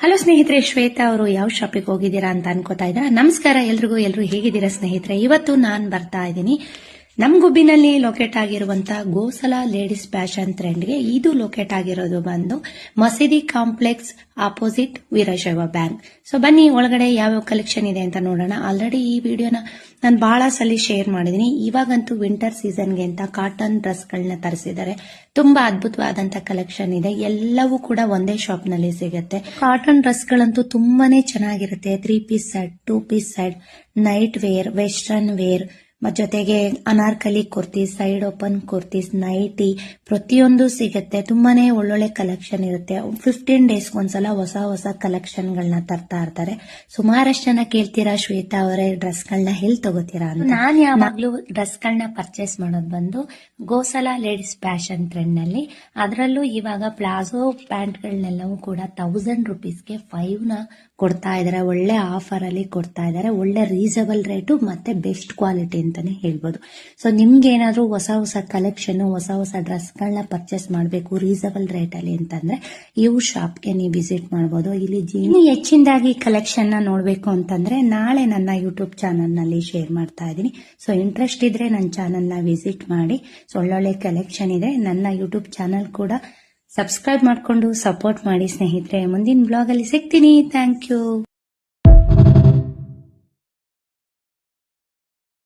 Hello ಸ್ನೇಹಿತರೆ, ಶ್ವೇತಾ ಅವರು ಯಾವ ಶಾಪಿಗೆ ಹೋಗಿದ್ದೀರಾ ಅಂತ ಅನ್ಕೋತಾ ಇದ್ದೀರಾ. ನಮಸ್ಕಾರ ಎಲ್ಲರೂ ಹೇಗಿದ್ದೀರಾ ಸ್ನೇಹಿತರೆ. ಇವತ್ತು ನಾನು ಬರ್ತಾ ಇದ್ದೀನಿ ನಮ್ ಗುಬ್ಬಿನಲ್ಲಿ ಲೊಕೇಟ್ ಆಗಿರುವಂತ ಗೋಸಲ ಲೇಡೀಸ್ ಫ್ಯಾಷನ್ ಟ್ರೆಂಡ್ಗೆ. ಇದು ಲೊಕೇಟ್ ಆಗಿರೋದು ಬಂದು ಮಸೀದಿ complex opposite Veerashaiva bank. So ಬನ್ನಿ ಒಳಗಡೆ ಯಾವ್ಯಾವ ಕಲೆಕ್ಷನ್ ಇದೆ ಅಂತ ನೋಡೋಣ. ಆಲ್ರೆಡಿ ಈ ವಿಡಿಯೋನ ನಾನು ಬಹಳ ಸಲ ಶೇರ್ ಮಾಡಿದೀನಿ. ಇವಾಗಂತೂ ವಿಂಟರ್ ಸೀಸನ್ಗೆ ಅಂತ ಕಾಟನ್ ಡ್ರೆಸ್ ಗಳನ್ನ ತರಿಸಿದ್ದಾರೆ. ತುಂಬಾ ಅದ್ಭುತವಾದಂತ ಕಲೆಕ್ಷನ್ ಇದೆ. ಎಲ್ಲವೂ ಕೂಡ ಒಂದೇ ಶಾಪ್ ನಲ್ಲಿ ಸಿಗುತ್ತೆ. ಕಾಟನ್ ಡ್ರೆಸ್ ಗಳಂತೂ ತುಂಬಾನೇ ಚೆನ್ನಾಗಿರುತ್ತೆ. 3 piece set, 2 piece set, night wear, western wear, ಜೊತೆಗೆ Anarkali kurtis, side open kurtis, nighty ಪ್ರತಿಯೊಂದು ಸಿಗುತ್ತೆ. ತುಂಬಾನೇ ಒಳ್ಳೊಳ್ಳೆ ಕಲೆಕ್ಷನ್ ಇರುತ್ತೆ. 15 ಡೇಸ್ ಒಂದ್ಸಲ ಹೊಸ ಕಲೆಕ್ಷನ್ ಗಳನ್ನ ತರ್ತಾ ಇರ್ತಾರೆ. ಸುಮಾರಷ್ಟು ಜನ ಕೇಳ್ತೀರಾ, ಶ್ವೇತಾ ಅವರೇ ಡ್ರೆಸ್ ಗಳನ್ನ ಎಲ್ಲಿ ತಗೋತೀರಾ ಅಂತ. ನಾನು ಯಾವಾಗ್ಲೂ ಡ್ರೆಸ್ ಗಳನ್ನ ಪರ್ಚೇಸ್ ಮಾಡೋದು ಬಂದು ಗೋಸಲ ಲೇಡೀಸ್ ಫ್ಯಾಷನ್ ಟ್ರೆಂಡ್ ನಲ್ಲಿ. ಅದರಲ್ಲೂ ಇವಾಗ ಪ್ಲಾಜೋ ಪ್ಯಾಂಟ್ ಗಳನ್ನೆಲ್ಲವೂ ಕೂಡ 1000 ರೂಪೀಸ್ಗೆ 5 ನ ಕೊಡ್ತಾ ಇದಾರೆ. ಒಳ್ಳೆ ಆಫರ್ ಅಲ್ಲಿ ಕೊಡ್ತಾ ಇದಾರೆ. ಒಳ್ಳೆ ರೀಸನಬಲ್ ರೇಟು ಮತ್ತೆ ಬೆಸ್ಟ್ ಕ್ವಾಲಿಟಿ ಅಂತಾನೆ ಹೇಳ್ಬೋದು. ಸೊ ನಿಮ್ಗೆ ಏನಾದ್ರೂ ಹೊಸ ಕಲೆಕ್ಷನ್, ಹೊಸ ಡ್ರೆಸ್ ಗಳನ್ನ ಪರ್ಚೇಸ್ ಮಾಡಬೇಕು ರೀಸನಬಲ್ ರೇಟ್ ಅಲ್ಲಿ ಅಂತಂದ್ರೆ ಇವು ಶಾಪ್ಗೆ ನೀವು ವಿಸಿಟ್ ಮಾಡಬಹುದು. ಇಲ್ಲಿ ಇನ್ನು ಹೆಚ್ಚಿನದಾಗಿ ಕಲೆಕ್ಷನ್ ನ ನೋಡ್ಬೇಕು ಅಂತಂದ್ರೆ ನಾಳೆ ನನ್ನ ಯೂಟ್ಯೂಬ್ ಚಾನಲ್ ನಲ್ಲಿ ಶೇರ್ ಮಾಡ್ತಾ ಇದ್ದೀನಿ. ಸೊ ಇಂಟ್ರೆಸ್ಟ್ ಇದ್ರೆ ನನ್ನ ಚಾನಲ್ ನ ವಿಸಿಟ್ ಮಾಡಿ. ಸೊ ಒಳ್ಳೊಳ್ಳೆ ಕಲೆಕ್ಷನ್ ಇದೆ. ನನ್ನ ಯೂಟ್ಯೂಬ್ ಚಾನಲ್ ಕೂಡ ಸಬ್ಸ್ಕ್ರೈಬ್ ಮಾಡಿಕೊಂಡು ಸಪೋರ್ಟ್ ಮಾಡಿ ಸ್ನೇಹಿತರೆ. ಮುಂದಿನ ಬ್ಲಾಗ್ ಅಲ್ಲಿ ಸಿಗ್ತೀನಿ. Thank you.